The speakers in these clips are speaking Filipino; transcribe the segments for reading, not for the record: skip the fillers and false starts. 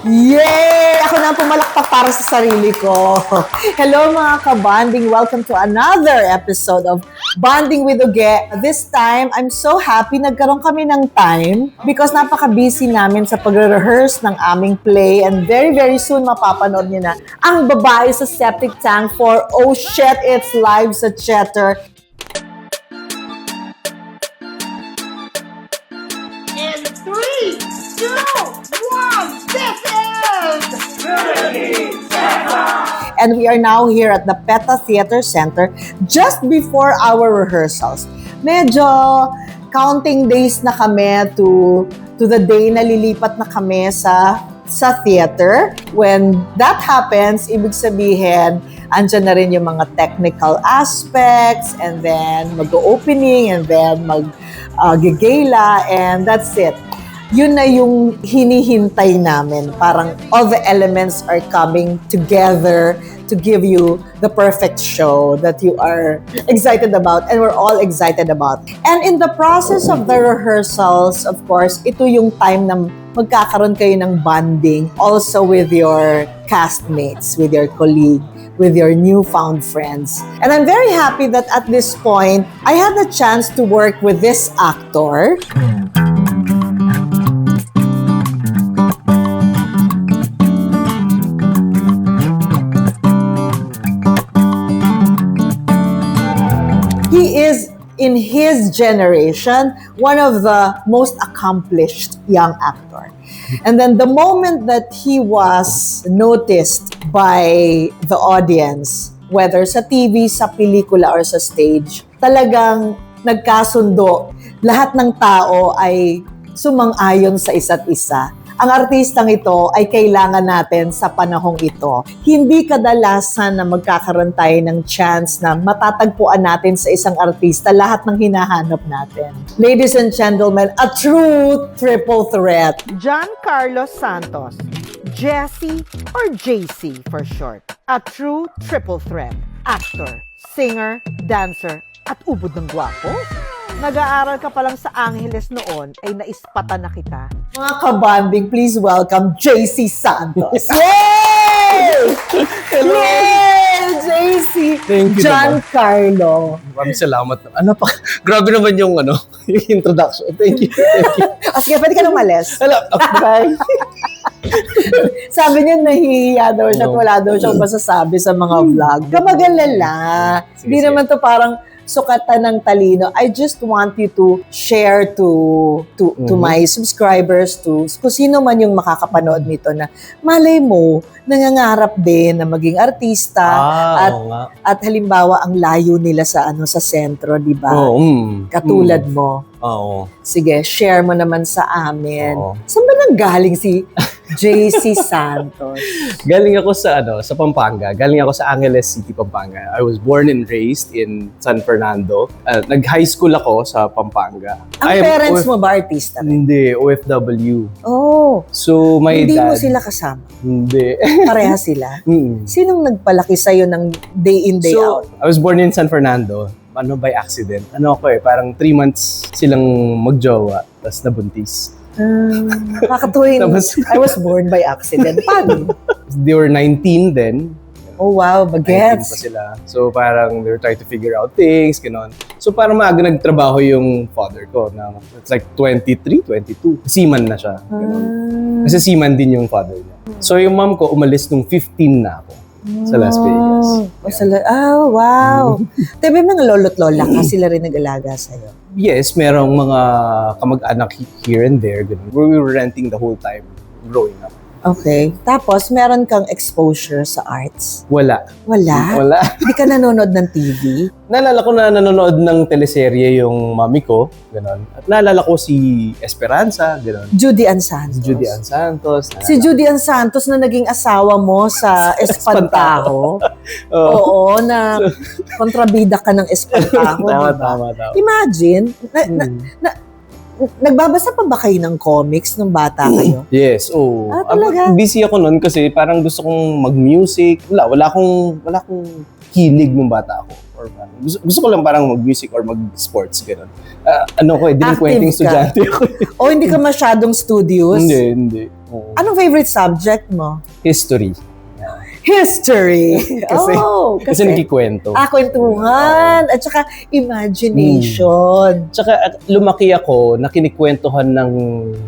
Yay! Ako na ang pumalakpak para sa sarili ko. Hello mga ka-bonding. Welcome to another episode of Bonding with Uge. This time, I'm so happy nagkaroon kami ng time because napaka-busy namin sa pagre-rehearse ng aming play and very, very soon mapapanood niyo na ang babae sa septic tank for Oh Shit, It's Live sa Cheddar. In 3, 2, 1, this is And we are now here at the PETA Theater Center just before our rehearsals. Medyo counting days na kami to the day na lilipat na kami sa theater. When that happens, ibig sabihin, andyan na rin yung mga technical aspects and then mag-opening and then mag-gala and that's it. Yun na yung hinihintay namin. Parang all the elements are coming together to give you the perfect show that you are excited about and we're all excited about. And in the process of the rehearsals, of course, ito yung time na magkakaroon kayo ng bonding also with your castmates, with your colleague, with your newfound friends. And I'm very happy that at this point, I had the chance to work with this actor. He is, in his generation, one of the most accomplished young actor. And then the moment that he was noticed by the audience, whether sa TV, sa pelikula, or sa stage, talagang nagkasundo. Lahat ng tao ay sumang-ayon sa isa't isa. Ang artistang ito ay kailangan natin sa panahong ito. Hindi kadalasan na magkakaroon tayo ng chance na matatagpuan natin sa isang artista lahat ng hinahanap natin. Ladies and gentlemen, a true triple threat. John Carlos Santos, Jesse or JC for short. A true triple threat. Actor, singer, dancer, at ubod ng gwapo. Nag-aaral ka pa lang sa Angeles noon, ay naispatan na kita. Mga kabanding, please welcome JC Santos. Yay! Hello! Yay! JC! Thank you Giancarlo. Maraming salamat. Ano pa? Grabe naman yung yung introduction. Thank you. Thank you. Sige, pwede ka nang malis. Hello. Bye. Sabi niya nahihiya daw siya at wala daw siyang masasabi sa mga vlog. Kamagalala. Hindi naman to parang sukatan ng talino. I just want you to share to my subscribers, to kung sino man yung makakapanood nito na malay mo, nangangarap din na maging artista at halimbawa ang layo nila sa sa sentro, di ba? Katulad mo. Oo. Sige, share mo naman sa amin. Oo. Saan ba nanggaling si JC Santos? Galing ako sa sa Pampanga. Galing ako sa Angeles City, Pampanga. I was born and raised in San Fernando. Nag-high school ako sa Pampanga. Ang parents mo ba artista? Hindi, OFW. Oh. So my Hindi dad... mo sila kasama? Hindi. Pareha sila? Mm. Sinong nagpalaki sa'yo ng day in, day out? I was born in San Fernando. By accident. Parang 3 months silang magjowa, tapos nabuntis. Kakatuwing, I was born by accident. Paano? They were 19 then. Oh wow, 19 pa bagets. sila. So parang they were trying to figure out things, gano'n. So parang maaga nagtrabaho yung father ko. It's like 23, 22. Seaman na siya. Kasi seaman din yung father niya. So yung mom ko umalis nung 15 na ako. Sa Las Vegas. Wow. Tabi mga lolo't lola ka, sila rin nag-alaga sa'yo. Yes, merong mga kamag-anak here and there. Ganun. We were renting the whole time growing up. Okay. Tapos, meron kang exposure sa arts? Wala. Wala? Hindi ka nanonood ng TV? Naalala ko na nanonood ng teleserye yung mami ko. Ganon. At naalala ko si Esperanza. Ganon. Judy Ann Santos. Judy Ann Santos. Si Judy Ann Santos na naging asawa mo sa Espantaho. Oo, na kontrabida ka ng Espantaho. Tama. Imagine, nagbabasa pa ba kayo ng comics nung bata kayo? Yes, oo. Talaga? Busy ako noon kasi parang gusto kong mag-music. Wala akong hilig nung bata ako. Or gusto ko lang parang mag-music or mag-sports, gano'n. Delinquenting estudyante ako. O hindi ka masyadong studious? Hindi. Anong favorite subject mo? History. History! Kasi nagkikwento. Kwentuhan! At saka imagination. Tsaka lumaki ako na kinikwentuhan ng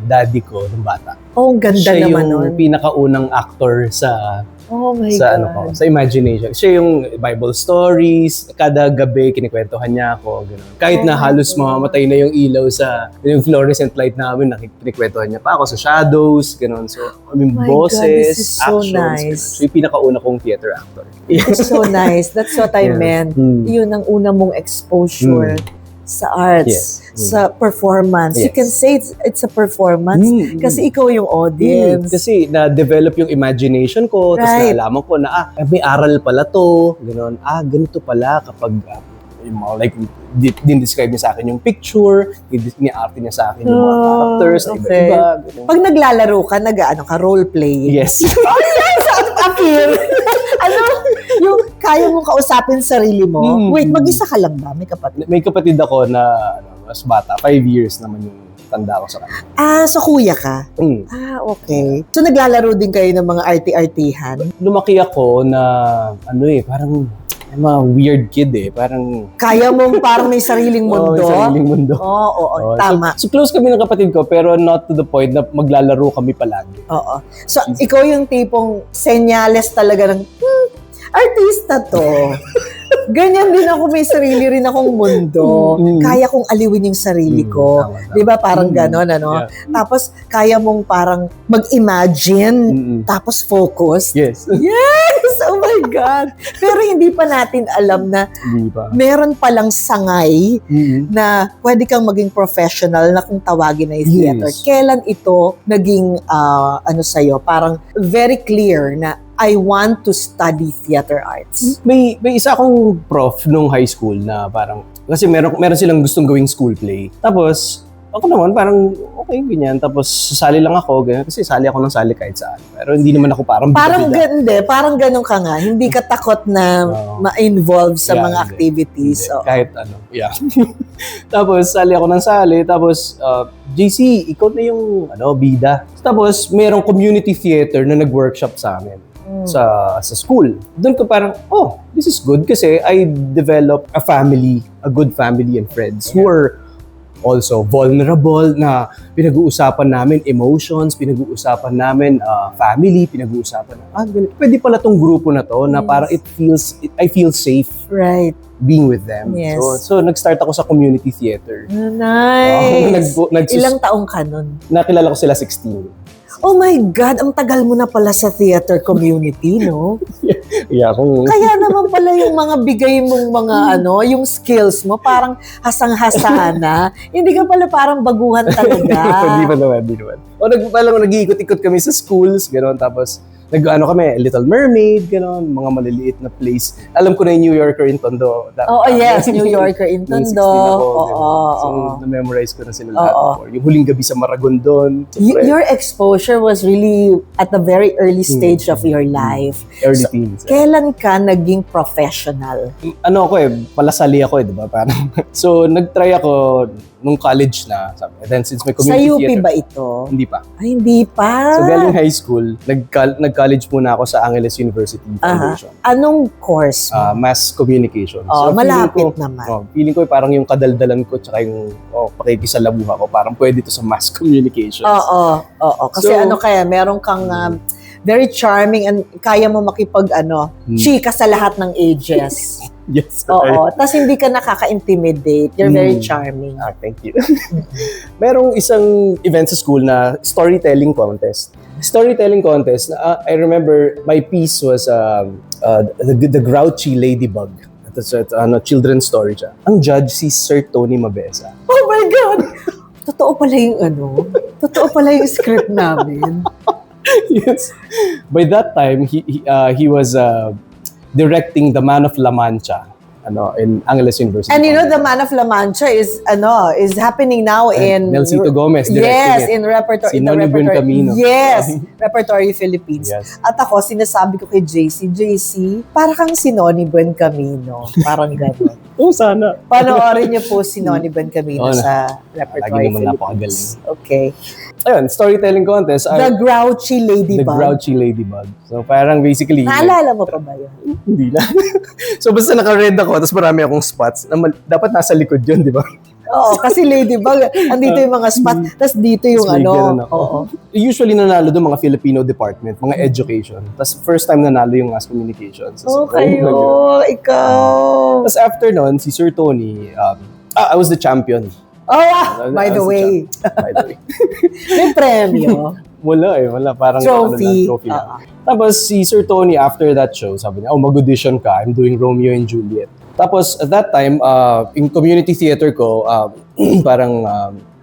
daddy ko nung bata. Ang ganda Siya naman nun. yung pinakaunang actor sa Oh my sa God. sa imagination. Siya yung Bible stories, kada gabi kinikwentuhan niya ako, gano'n. Kahit na halos mamamatay na yung ilaw sa yung fluorescent light namin, kinikwentuhan niya pa ako sa shadows, gano'n. So, my God, boses, this is so actions, nice. gano'n. So, yung pinakauna kong theater actor. It's so nice. That's what I Yeah. meant. Mm. Yun ang una mong exposure sa arts, Yes. sa performance. You Yes. can say it's a performance kasi ikaw yung audience. Kasi na-develop yung imagination ko, tapos Right. naalaman ko na, may aral pala to, gano'n. Ganito pala kapag, yung mga, like, din-describe niya sa akin yung picture, ni-arte niya sa akin yung mga characters, na okay. iba-iba. Ganun. Pag naglalaro ka, role-playing. Yes. Appeal. Ano? Yung kaya mong kausapin sarili mo. Wait, mag-isa ka lang ba? May kapatid? May kapatid ako na mas bata, 5 years naman yung tanda ko sa kanya. So kuya ka? Okay. So naglalaro din kayo ng mga arty-artihan? Lumaki ako na, parang mga weird kid parang Kaya mong parang may sariling mundo? may sariling mundo. Oo, tama. So close kami ng kapatid ko, pero not to the point na maglalaro kami palagi. Oo. So, ikaw yung tipong senyales talaga ng, artista to. Ganyan din ako, may sarili rin akong mundo. Kaya kong aliwin yung sarili ko. Tama. Di ba? Parang ganon, ano? Yeah. Tapos, kaya mong parang mag-imagine, tapos focus. Yes. Yes! Oh my God! Pero hindi pa natin alam na Hindi pa. meron palang sangay na pwede kang maging professional na kung tawagin na yung theater. Yes. Kailan ito naging, sa'yo, parang very clear na I want to study theater arts? May isa akong prof nung high school na parang, kasi meron silang gustong gawing school play. Tapos, ako naman parang, okay, ganyan. Tapos, sasali lang ako, ganyan. Kasi sali ako ng sali kahit saan. Pero hindi naman ako parang bida-bida. Parang ganun ka nga. Hindi ka takot na ma-involve sa Yeah, mga hindi. activities. Hindi. Oo. Kahit ano, yeah. Tapos, sali ako ng sali. Tapos, JC, ikaw na yung bida. Tapos, merong community theater na nag-workshop sa amin. Sa school. Doon ko parang, this is good kasi I develop a good family and friends who are also vulnerable, na pinag-uusapan namin emotions, pinag-uusapan namin family, pinag-uusapan ganito. Pwede pala tong grupo na to na parang I feel safe Right. being with them. Yes. So nag-start ako sa community theater. Nice. Ilang taong ka nun? Nakilala ko sila 16. Oh my God, ang tagal mo na pala sa theater community, no? Yeah, Kaya naman pala yung mga bigay mong mga yung skills mo, parang hasang-hasa na. Hindi ka pala parang baguhan talaga. Hindi naman. Nag-iikot-ikot kami sa schools, gano'n. Tapos, kami, Little Mermaid, gano'n, mga maliliit na place. Alam ko na yung New Yorker in Tondo. Yes, New Yorker in Nung 16 Tondo. ako, Oo. so, na-memorize ko na sila lahat before. Yung Huling Gabi sa Maragondon. Your exposure was really at a very early stage of your life. Early teens. Kailan ka naging professional? Palasali ako di ba? Parang, so, nag-try ako nung college na. And then, since may Sa community UP theater. ba ito? Hindi pa. Ay, hindi pa. So, galing high school, nag-college muna ako sa Angeles University Foundation. Anong course mo? Mass communication. Malapit naman. Feeling ko parang yung kadaldalan ko tsaka yung pakikisalamuha ko, parang pwede to sa mass communication. Oo. Kasi So, meron kang very charming and kaya mo chika sa lahat ng ages. Yes. Oo. Tapos hindi ka nakaka-intimidate. You're very charming. Thank you. Merong isang event sa school na storytelling contest. I remember my piece was the Grouchy Ladybug. It's children's story siya. Ang judge si Sir Tony Mabesa. Oh my God! Totoo pala yung script namin. Yes. By that time, he was directing The Man of La Mancha, in Angeles University. And the Man of La Mancha is happening now in Nelsito Gomez directing Yes, it. in repertoire. Si Noni Buencamino. Yes, Repertory Philippines. Yes. At ako, sinasabi ko kay JC, para kang si Noni Buencamino. Parang gano'n. Sana. Panoorin niyo po si Noni Buencamino sa Lagi Repertory naman Philippines. napakagaling. Okay. ayun, storytelling contest. The Grouchy The Ladybug. Grouchy Ladybug. So parang basically, Naalala mo pa ba yun? hindi lang. So basta naka-red ako, tapos marami akong spots. Dapat nasa likod yun, di ba? Oo, kasi Ladybug, andito yung mga spot, tapos dito yung Tapos may ganun ano. ako. Oo. Usually nanalo doon mga Filipino department, mga education. Tapos first time nanalo yung mass communications. Oh, So, kayo, ikaw. Tapos after nun, si Sir Tony, I was the champion. Oh, by I the was way, By the way. may premyo. Wala. Parang Trophy. trophy lang. Tapos si Sir Tony, after that show, sabi niya, mag-audition ka, I'm doing Romeo and Juliet. Tapos at that time, in community theater ko, parang,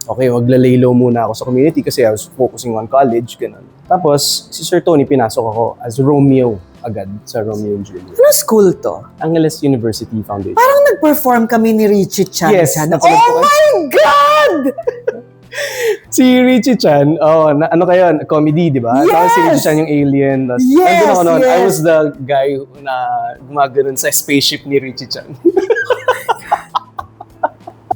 okay, maglalay low muna ako sa community kasi I was focusing on college, ganun. Tapos si Sir Tony, pinasok ako as Romeo agad sa Romeo and Juliet. Ano school to? Angeles University Foundation. Parang nag-perform kami ni Richie Chan. Yes, dyan. napanood ko. Oh my God! Si Richie Chan, ano kayo, comedy, di ba? Yes! Tapos si Richie Chan yung alien. Tapos, Yes, nandun ako noon. I yes. was the guy na gumagano'n sa spaceship ni Richie Chan.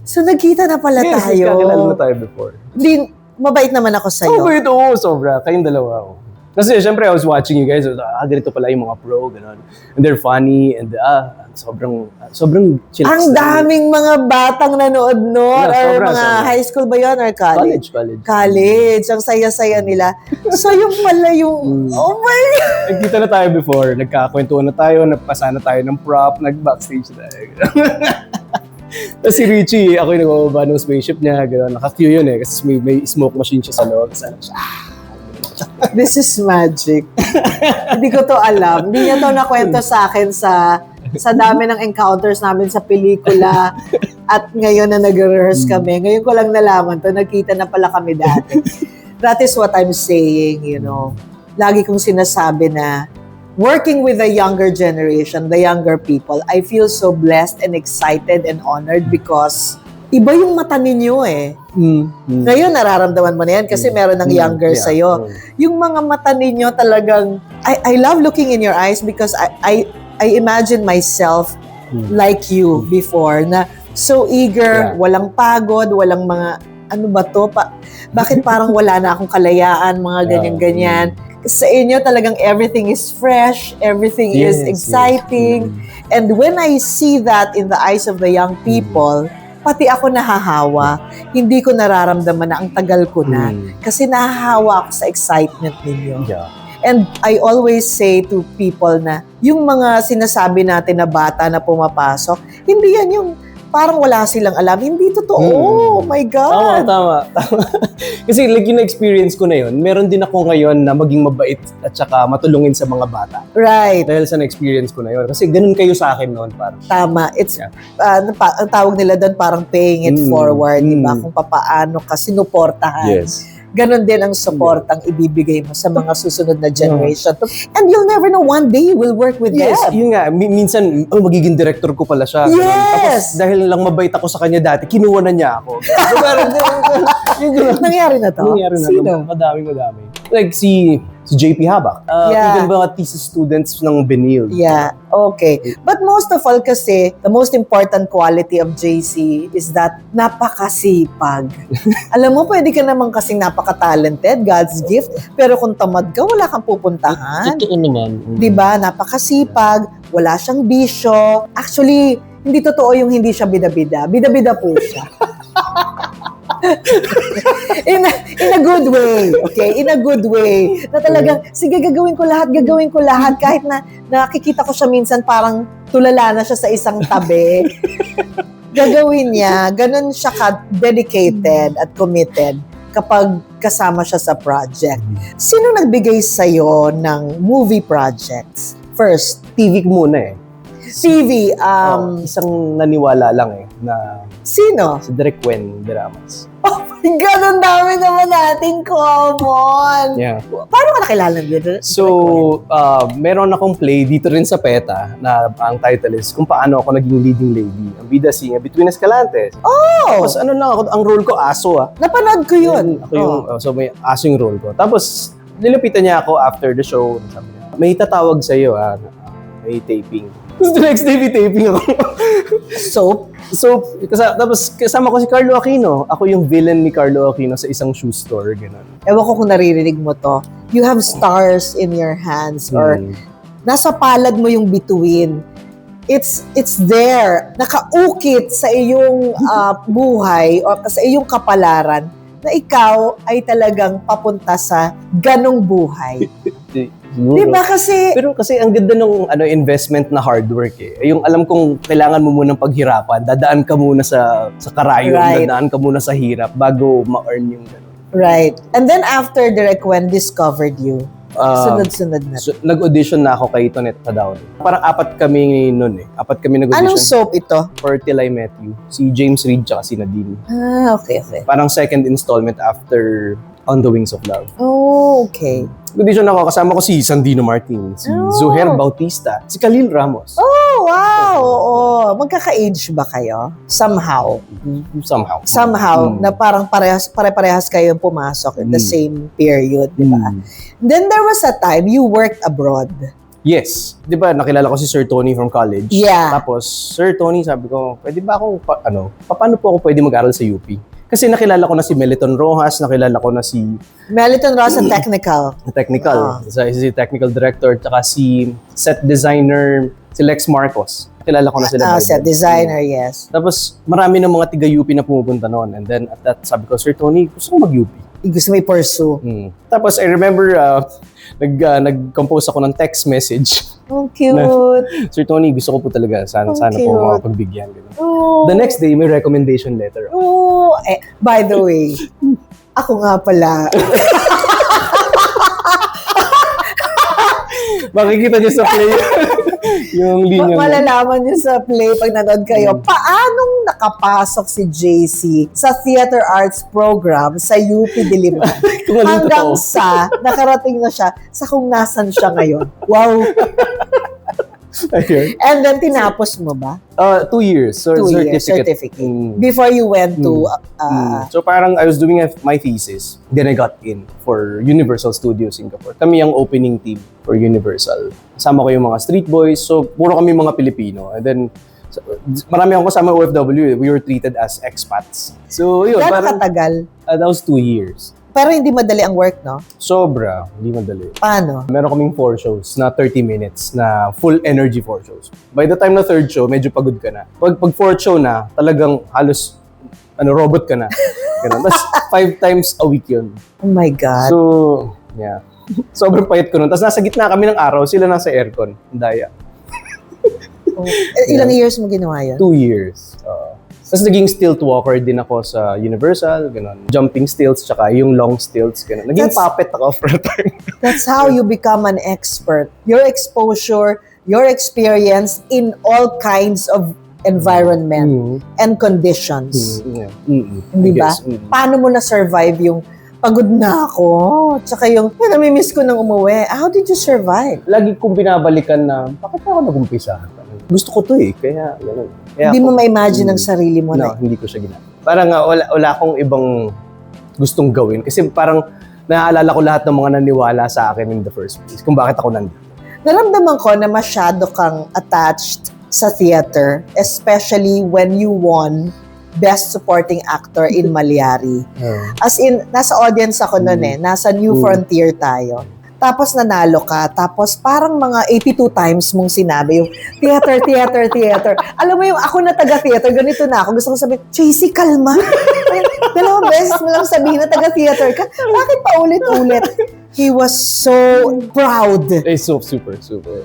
So nagkita na pala Yes, tayo. kakilala na tayo before. Hindi, mabait naman ako sa'yo. Oo, sobra. Kayong dalawa. Oh. Kasi syempre, I was watching you guys. Ganito pala yung mga pro, gano'n. And they're funny. And sobrang chill. Ang daming mga batang nanood noon. Yeah, Or sobra, mga sobra. high school ba yun? Or college? College. Ang saya-saya nila. So yung pala yung, oh my God! Nagkita na tayo before. Nagkakwentuhan na tayo. Nagpasa na tayo ng prop. Nag-backstage na tayo. Tapos si Richie, ako yung nagbababa ng spaceship niya. Gano'n. Naka-cue yun eh. Kasi may smoke machine siya sa loob. Kasi ano siya, This is magic. Hindi ko to alam. Hindi niya to nakwento sa akin sa dami ng encounters namin sa pelikula at ngayon na nag-rehearse kami. Ngayon ko lang nalaman to. Nagkita na pala kami dati. That is what I'm saying, you know. Lagi kong sinasabi na working with the younger generation, the younger people, I feel so blessed and excited and honored because iba yung mata ninyo eh. Ngayon, nararamdaman mo na yan kasi meron ng younger sa'yo. Yung mga mata ninyo talagang, I love looking in your eyes because I imagine myself like you before na so eager, walang pagod, walang mga, ano ba to? Bakit parang wala na akong kalayaan, mga ganyan-ganyan. Sa inyo talagang everything is fresh, everything is exciting. And when I see that in the eyes of the young people, pati ako nahahawa. Hindi ko nararamdaman na ang tagal ko na. Kasi nahahawa ako sa excitement ninyo. Yeah. And I always say to people na yung mga sinasabi natin na bata na pumapasok, hindi yan yung parang wala silang alam. Hindi totoo. Oh my God. Tama. Kasi like yung experience ko na yun, meron din ako ngayon na maging mabait at saka matulungin sa mga bata. Right. Dahil sa na-experience ko na yun. Kasi ganun kayo sa akin noon. Parang. Tama. It's, ang tawag nila doon parang paying it forward. Diba? Kung papaano ka sinuportahan. Yes. Ganon din ang support ang ibibigay mo sa mga susunod na generation. And you'll never know, one day you will work with Yes, them. yun nga. Minsan, magiging director ko pala siya. Yes! Tapos dahil lang mabait ako sa kanya dati, kinuha na niya ako. So parang, Nangyari na to? nangyari na. Sino? Madami. Like si JP Habak. Even mga thesis students ng Benil. Yeah, okay. But most of all kasi, the most important quality of JC is that napakasipag. Alam mo, pwede ka naman kasing napaka-talented, God's gift, pero kung tamad ka, wala kang pupuntahan. Totoo naman. Diba? Napakasipag, wala siyang bisyo. Actually, hindi totoo yung hindi siya bida-bida. Bida-bida po siya. in a good way, okay? In a good way. Na talagang, sige, gagawin ko lahat. Kahit na nakikita ko siya minsan parang tulala na siya sa isang tabi. Gagawin niya. Ganon siya ka-dedicated at committed kapag kasama siya sa project. Sino nagbigay sa'yo ng movie projects? First, TV muna eh. TV, Isang naniwala lang eh, na sino? si Direk Wen Dramas. Oh my God, ang dami naman natin common. Yeah. Paano ka nakilala nila? So, meron akong play dito rin sa PETA na ang title is Kung Paano Ako Naging Leading Lady. Ang bida singa Between Escalantes. Oh! Tapos ano lang ako, ang role ko aso Napanood ko yun. Ako yung, so may aso yung role ko. Tapos, nilapitan niya ako after the show. Sabi niya, may tatawag sa'yo may taping. Tapos the next day, may taping ako. Soap? So, tapos kasama ko si Carlo Aquino. Ako yung villain ni Carlo Aquino sa isang shoe store, gano'n. Ewan ko kung naririnig mo to. You have stars in your hands or nasa palad mo yung bituin. It's there. Nakaukit sa iyong buhay o sa iyong kapalaran na ikaw ay talagang papunta sa ganong buhay. Diba kasi... Pero kasi ang ganda ng investment na hard work eh. Yung alam kong kailangan mo munang paghirapan, dadaan ka muna sa karayom, dadaan ka muna sa hirap bago ma-earn yung gano'n. Right. And then after Direk Wen discovered you, sunod-sunod na. So, nag-audition na ako kay Tonet Tadaw. Parang 4 kami noon eh. 4 kami nag-audition. Anong soap ito? For Till I Met You. Si James Reid tsaka si Nadine. Okay. Parang second installment after On the Wings of Love. Oh, okay. Audition ako, kasama ko si Sandino Martin, si Zuher Bautista, si Khalil Ramos. Oh, wow! Oo. Magkaka-age ba kayo? Somehow. Somehow. Na parang pare-parehas kayong pumasok in the same period, di ba? Then there was a time you worked abroad. Yes. Di ba, nakilala ko si Sir Tony from college. Yeah. Tapos, Sir Tony, sabi ko, pwede ba akong, paano po ako pwede mag-aral sa UP? Kasi nakilala ko na si Meliton Rojas, nakilala ko na si... Meliton Rojas and Technical. Si Technical Director, tsaka si Set Designer, si Lex Marcos. Nakilala ko na sila. Set Designer, yes. Tapos marami ng mga tiga-UP na pumupunta noon. And then at that, sabi ko, Sir Tony, gusto ko mag-UP. Gusto mo i-pursue. Tapos I remember, nag-compose ako ng text message. Oh, cute. Sir Tony, gusto ko po talaga. Sana cute. po makapagbigyan. Oh. The next day, may recommendation letter. Oh, by the way, ako nga pala. Makikita niyo sa play yung linya. Malalaman niyo sa play pag nanood kayo, paanong nakapasok si JC sa Theater Arts Program sa UP Diliman hanggang sa nakarating na siya sa kung nasan siya ngayon. Wow! Ayun. And then tinapos mo ba? 2 years. So, 2 years certificate. Before you went to... So parang I was doing my thesis. Then I got in for Universal Studios Singapore. Kami ang opening team for Universal. Kasama ko yung mga street boys. So puro kami mga Pilipino. And then marami akong kasama OFW. We were treated as expats. So yun. Gano'ng katagal? That was 2 years. Pero hindi madali ang work, no? Sobra. Hindi madali. Paano? Meron kaming 4 shows na 30 minutes na full energy 4 shows. By the time na 3rd show, medyo pagod ka na. Pag 4th show na, talagang halos robot ka na. Tapos 5 times a week yun. Oh my God. So, yeah. Sobrang payat ko nun. Tapos nasa gitna kami ng araw, sila nasa aircon. Daya. Ilang years mo ginawa yun? 2 years. Tapos naging stilt walker din ako sa Universal, gano'n. Jumping stilts, tsaka yung long stilts, gano'n. Naging puppet ako for a time. That's how you become an expert. Your exposure, your experience in all kinds of environment and conditions. Hindi ba? Paano mo na-survive yung pagod na ako? Tsaka yung, namimiss ko nang umuwi. How did you survive? Lagi kong binabalikan na, bakit ako nag-umpisa? Gusto ko to eh, kaya gano'n. Hindi mo ma-imagine ang sarili mo na. No, hindi ko siya ginagawa. Parang wala akong ibang gustong gawin. Kasi parang naaalala ko lahat ng mga naniwala sa akin in the first place. Kung bakit ako nandito. Naramdaman ko na masyado kang attached sa theater, especially when you won Best Supporting Actor in Maliari. As in, nasa audience ako noon nasa New Frontier tayo. Tapos nanalo ka, tapos parang mga 82 times mong sinabi yung theater. Alam mo yung ako na taga-theater, ganito na ako. Gusto ko sabihin, JC, kalma. 2 beses mo lang sabihin na taga-theater ka. Bakit pa ulit-ulit? He was so proud. It's so super.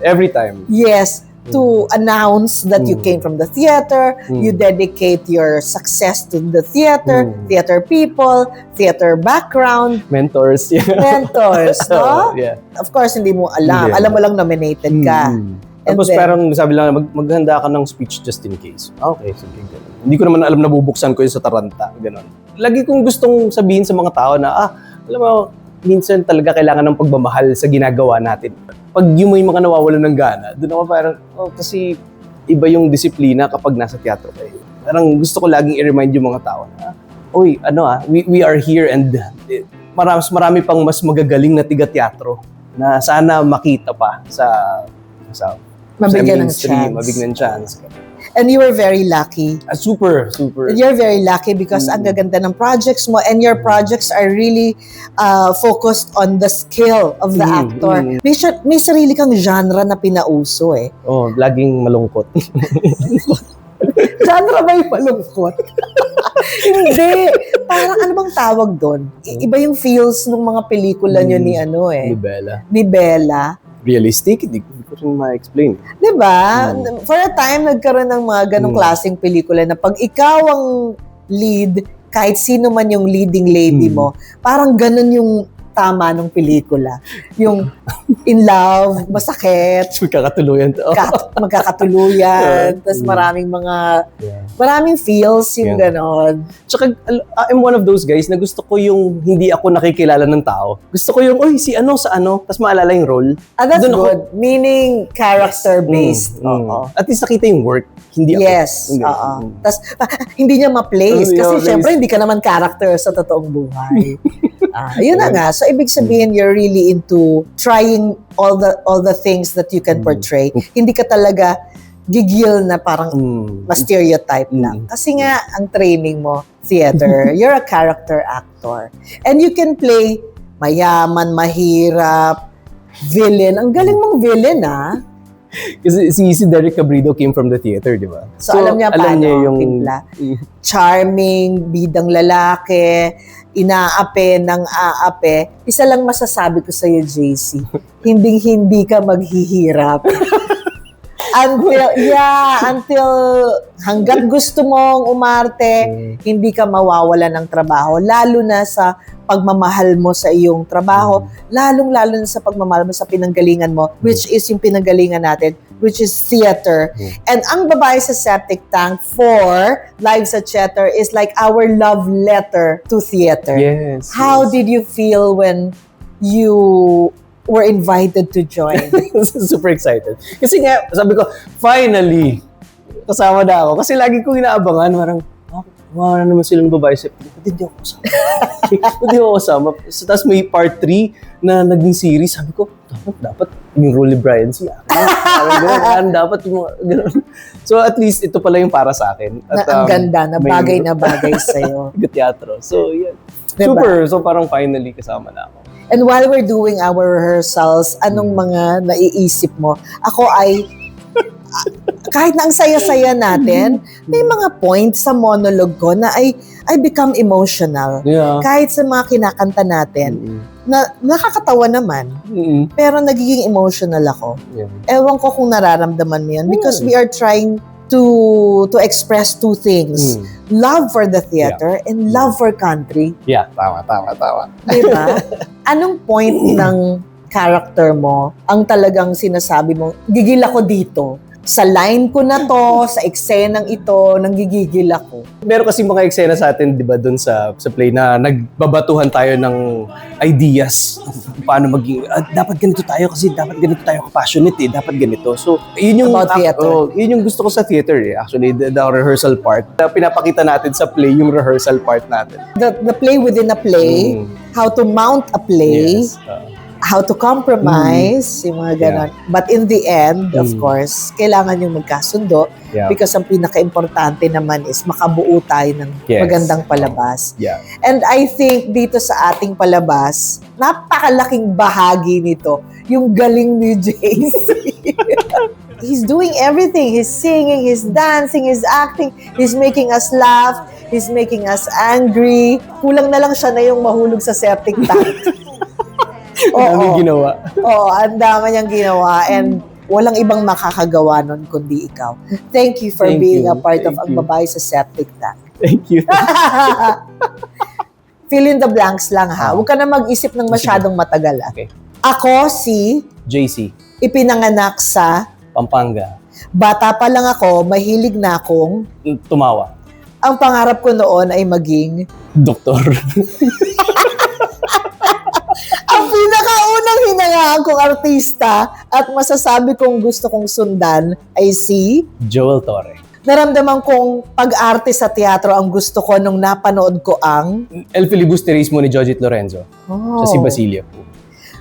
Every time. Yes. To announce that you came from the theater, you dedicate your success to the theater, theater people, theater background. Mentors, yeah. Mentors, no? Yeah. Of course, hindi mo alam. Alam mo lang nominated ka. Tapos parang sabi lang, maghanda ka ng speech just in case. Okay, sige. Ganun. Hindi ko naman alam na bubuksan ko yun sa taranta. Ganon. Lagi kong gustong sabihin sa mga tao na, alam mo, minsan talaga kailangan ng pagmamahal sa ginagawa natin. Pag yung may mga nawawalan ng gana, doon ako parang, kasi iba yung disiplina kapag nasa teatro kayo. Parang gusto ko laging i-remind yung mga tao na, we are here and marami pang mas magagaling na tiga-teatro na sana makita pa sa Mabigyan ng mainstream, chance. mabigyan ng chance. And you were very lucky. Super. You're very lucky because ang gaganda ng projects mo and your projects are really focused on the skill of the actor. May sarili kang genre na pinauso eh. Oh, laging malungkot. Genre ba yung malungkot? Hindi. Parang ano bang tawag doon? Iba yung feels ng mga pelikula nyo ni ano eh. Ni Bella. Ni Bella. Realistic, hindi ko rin ma-explain. Diba? For a time, nagkaroon ng mga ganong klaseng pelikula na pag ikaw ang lead, kahit sino man yung leading lady mo, parang ganon yung tama ng pelikula. Yung in love, masakit, Magkakatuluyan to. magkakatuluyan, tapos maraming feels yung ganon. Tsaka, I'm one of those guys na gusto ko yung hindi ako nakikilala ng tao. Gusto ko yung, oy, si ano sa ano, tapos maalala yung role. That's Doon good. Meaning, character-based. Oo. At least nakita yung work, hindi ako. Yes. Oo. Tapos, hindi niya ma-place. Kasi syempre, hindi ka naman character sa totoong buhay. Yun na nga. So, ibig sabihin, you're really into trying all the things that you can portray. Hindi ka talaga gigil na parang ma-stereotype lang. Kasi nga, ang training mo, theater, you're a character actor. And you can play mayaman, mahirap, villain. Ang galing mong villain, Kasi si Derek Cabrido came from the theater, di ba? So alam niya paano timpla. Charming, bidang lalaki, inaape ng aape. Isa lang masasabi ko sa'yo, JC, hindi ka maghihirap. until hanggat gusto mong umarte, hindi ka mawawala ng trabaho. Lalo na sa pagmamahal mo sa iyong trabaho, lalong-lalo na sa pagmamahal mo sa pinanggalingan mo, which is yung pinanggalingan natin, which is theater. And ang Babae sa Septic Tank for Live sa Theater is like our love letter to theater. Yes. How did you feel when you were invited to join? Super excited. Kasi nga, sabi ko, finally, kasama na ako. Kasi lagi kong inaabangan, parang, wala naman silang babae sa hindi ako kasama. Hindi ako kasama. So, tapos may part 3 na naging series. Sabi ko, dapat yung role ni Brian siya. Dapat yung mga ganun. So at least ito pala yung para sa akin. At, ang ganda, na bagay sa'yo. Teatro. So yeah. Diba? Super. So parang finally kasama na ako. And while we're doing our rehearsals, anong mga naiisip mo? Ako ay kahit na ang saya-saya natin, may mga points sa monologue ko na I become emotional. Yeah. Kahit sa mga kinakanta natin, na nakakatawa naman, pero nagiging emotional ako. Yeah. Ewan ko kung nararamdaman mo yan because we are trying to express two things. Love for the theater and love for country. Yeah, tama. Diba? Anong point ng character mo ang talagang sinasabi mo, gigil ako dito? Sa line ko na to, sa eksenang ito, nanggigigil ako. Meron kasi mga eksena sa atin, di ba, doon sa play na nagbabatuhan tayo ng ideas. Paano maging, dapat ganito tayo kasi dapat ganito tayo passionate dapat ganito. So, yun yung, about theater. Yun yung gusto ko sa theater Actually, the rehearsal part. Pinapakita natin sa play yung rehearsal part natin. The play within a play, how to mount a play, Yes. how to compromise, yung mga ganon. Yeah. But in the end, of course, kailangan yung magkasundo because ang pinaka-importante naman is makabuo tayo ng magandang palabas. Yeah. And I think dito sa ating palabas, napakalaking bahagi nito, yung galing ni JC. He's doing everything. He's singing, he's dancing, he's acting, he's making us laugh, he's making us angry. Kulang na lang siya na yung mahulog sa septic tank. Ang ginawa. Oo, ang dami niyang ginawa and walang ibang makakagawa nun kundi ikaw. Thank you for being a part of Ang Babae sa Septic Tank. Thank you. Fill in the blanks lang ha. Huwag ka na mag-isip ng masyadong matagal. Okay. Ako si JC. ipinanganak sa Pampanga. bata pa lang ako, mahilig na akong Tumawa. ang pangarap ko noon ay maging Doktor. ang pinakaunang hinangaan kong artista at masasabi kong gusto kong sundan ay si Joel Torre. naramdaman kong pag-arte sa teatro ang gusto ko nung napanood ko ang El Filibusterismo ni Jojit Lorenzo. Sa si Basilia po.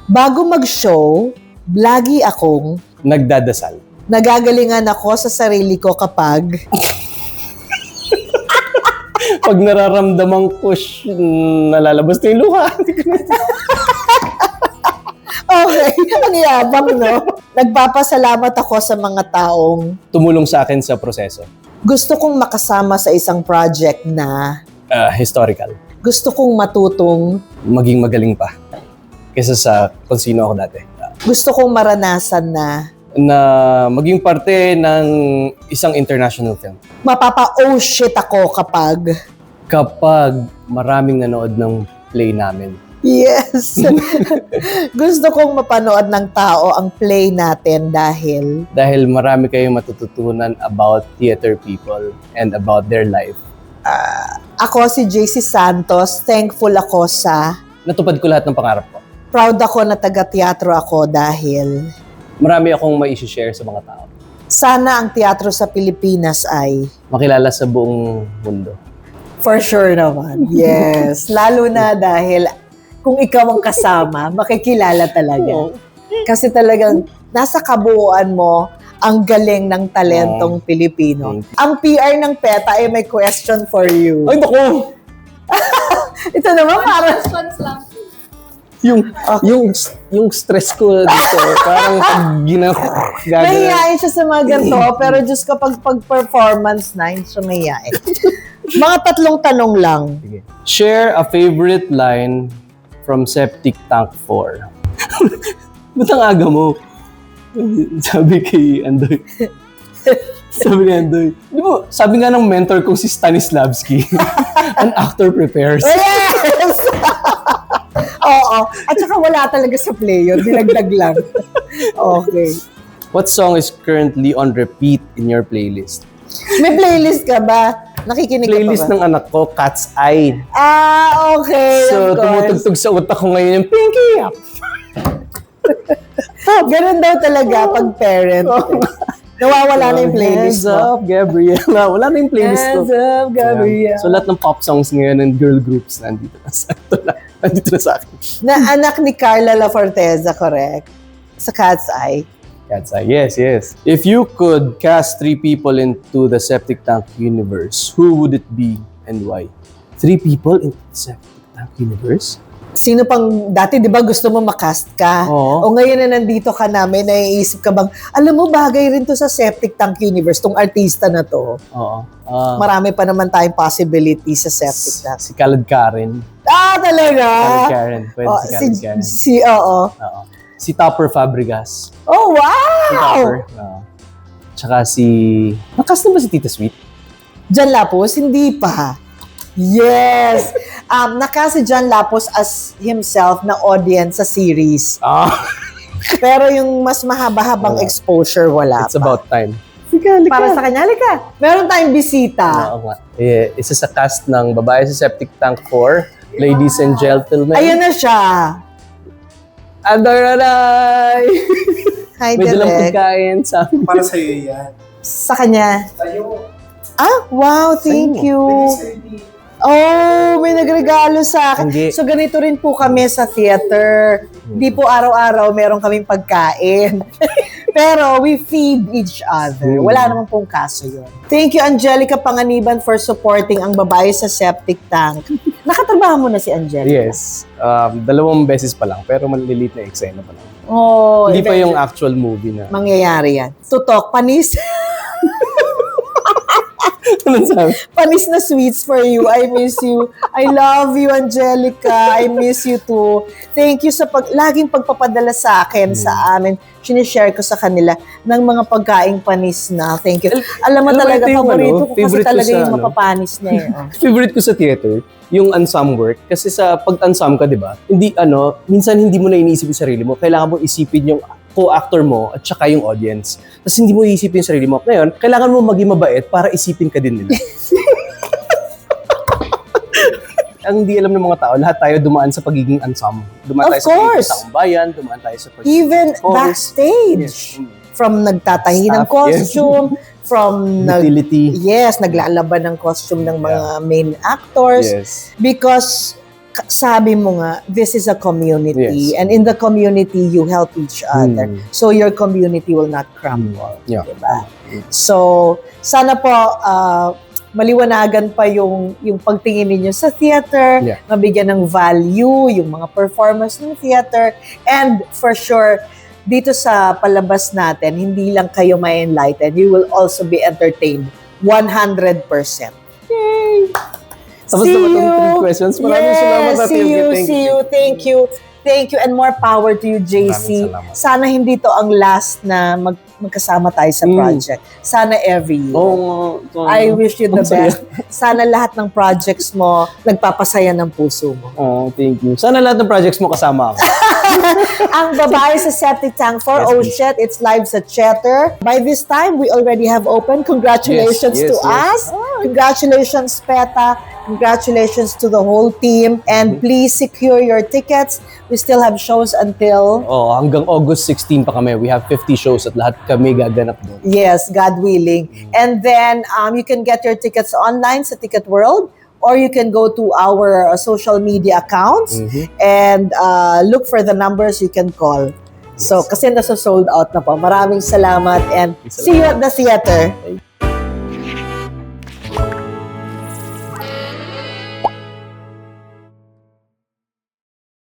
bago mag-show, lagi akong Nagdadasal. Nagagalingan ako sa sarili ko kapag... Pag nararamdaman ko, nalalabas na yung luha. Okay, ang yabang, no? Nagpapasalamat ako sa mga taong Tumulong sa akin sa proseso. gusto kong makasama sa isang project na Historical. gusto kong matutong, Maging magaling pa. Kesa sa kung sino ako dati. gusto kong maranasan na Na maging parte ng isang international film. mapapa-oh shit ako Kapag maraming nanood ng play namin. yes. Gusto kong mapanood ng tao ang play natin dahil Dahil marami kayong matututunan about theater people and about their life. ako si JC Santos, thankful ako sa, Natupad ko lahat ng pangarap ko. proud ako na taga-teatro ako dahil Marami akong mai-share sa mga tao. sana ang teatro sa Pilipinas ay Makilala sa buong mundo. for sure naman. Yes. Lalo na dahil kung ikaw ang kasama, makikilala talaga. Kasi talagang nasa kabuuan mo ang galing ng talentong Pilipino. Ang PR ng PETA ay may question for you. Ay, naku! Ito naman parang Yung stress ko dito, parang pag gagawin. mahihain siya sa mga ganito, pero Diyos ko, pag performance na, hindi siya mahihain. Mga 3 tanong lang. Share a favorite line from Septic Tank 4. Ba't ang aga mo? Sabi kay Andoy. Sabi ni Andoy. Di ba, sabi nga ng mentor kong si Stanislavski, an actor prepares. Yes! Oo. At saka wala talaga sa play yun. Dinagdag lang. Okay. What song is currently on repeat in your playlist? May playlist ka ba? Nakikinig Playlist ka pa ba? ng anak ko, Cat's Eye. Okay. So, of course. tumutugtog sa utak ko ngayon yung Pinky Up. Ganun daw talaga pag parent. Nawawala na yung playlist Hands mo. up, Gabriela. Wala na yung playlist ko. Hands up, Gabriel. So, lahat ng pop songs ngayon and girl groups nandito na sa akin. Na anak ni Carla La Forteza, correct? Sa Cat's Eye. Cat's Eye. Yes, yes. If you could cast 3 people into the Septic Tank universe, who would it be and why? 3 people into the Septic Tank universe? Sino pang, dati di ba gusto mo makast ka? Oo. O ngayon na nandito ka namin, naiisip ka bang, alam mo, bagay rin to sa Septic Tank Universe, tong artista na to. Oo. Marami pa naman tayong possibility sa Septic Tank. Si Khaled Karen. Talaga? Khaled Karen. Pwede Oh, si Khaled Karen. oo. Oo. Si Topper Fabregas. Oh, Si wow! Topper. Oo. Tsaka si... Nakast na ba si Tita Sweet? John Lapus, hindi pa. Yes! Naka si John Lapus as himself na audience sa series. Pero yung mas mahaba-habang Wala. exposure, wala It's pa. about time. Para sa kanya, halika. Meron tayong bisita. Oo nga. Isa sa cast ng Babae sa Septic Tank 4. Ladies and gentlemen. Ayun na siya. Adoraray! Hi, May dalang Direk. pagkain sa amin. Para sa'yo yan. Sa kanya. Sa'yo. Wow, thank Sa'yo. you. Oh, may nagregalo sa akin. Hindi. So, ganito rin po kami sa theater. Hindi po araw-araw meron kaming pagkain. Pero we feed each other. Wala naman pong kaso yun. Thank you, Angelica Panganiban, for supporting ang Babae sa Septic Tank. Nakatrabaho mo na si Angelica? Yes. 2 beses pa lang, pero maliliit na eksena pa lang. Oh, Hindi pa eventually, yung actual movie na. mangyayari yan. Tutok, panis. Anong sabi? Panis na sweets for you. I miss you. I love you, Angelica. I miss you too. Thank you sa laging pagpapadala sa akin, sa amin. Sinishare ko sa kanila ng mga pagkaing panis na. Thank you. Alam mo Alam mo, talaga, ito yung paborito ko kasi favorite ko talaga sa yung mapapanis niya. Favorite ko sa theater, yung unsum work. Kasi sa pag-unsum ka, di ba? Hindi, minsan hindi mo na iniisip yung sarili mo. Kailangan mo isipin yung co-actor mo at saka yung audience. Tapos hindi mo iisipin yung sarili mo. Ngayon, kailangan mo maging mabait para isipin ka din nila. Ang hindi alam ng mga tao, lahat tayo dumaan sa pagiging unsum. Dumaan Of tayo sa pagiging course. taong bayan, dumaan tayo sa pagiging Even chorus. backstage. Yes. From nagtatahi ng Staff, costume, from Utility. naglalaban ng costume ng mga main actors. Yes. Because sabi mo nga, this is a community. Yes. And in the community, you help each other. So your community will not crumble. Yeah. Diba? So, sana po, maliwanagan pa yung pagtingin ninyo sa theater, Yeah. mabigyan ng value, yung mga performance ng theater, and for sure, dito sa palabas natin, hindi lang kayo may enlighten, you will also be entertained 100%. Yay! Tapos See naman itong you. 3 questions. Maraming salamat, Ate See you, Thank see you. Thank you. Thank you and more power to you, JC. Maraming salamat. Sana hindi to ang last na magkasama tayo sa project. Sana every year. I wish you the Ang saya. best. Sana lahat ng projects mo nagpapasaya ng puso mo. Oh, thank you. Sana lahat ng projects mo kasama ako. Ang babae sa Septic Tank 4, Yes, oh please. shit, it's live sa Cheddar. By this time, we already have opened. Congratulations Yes, to yes, us. Congratulations, PETA. Congratulations to the whole team. And please secure your tickets. We still have shows until... Oh, hanggang August 16 pa kami. We have 50 shows at lahat kami gaganap doon. Yes, God willing. And then you can get your tickets online sa Ticket World, or you can go to our social media accounts and look for the numbers you can call. So, kasi nasa sold out na po. Maraming salamat and see you at the theater.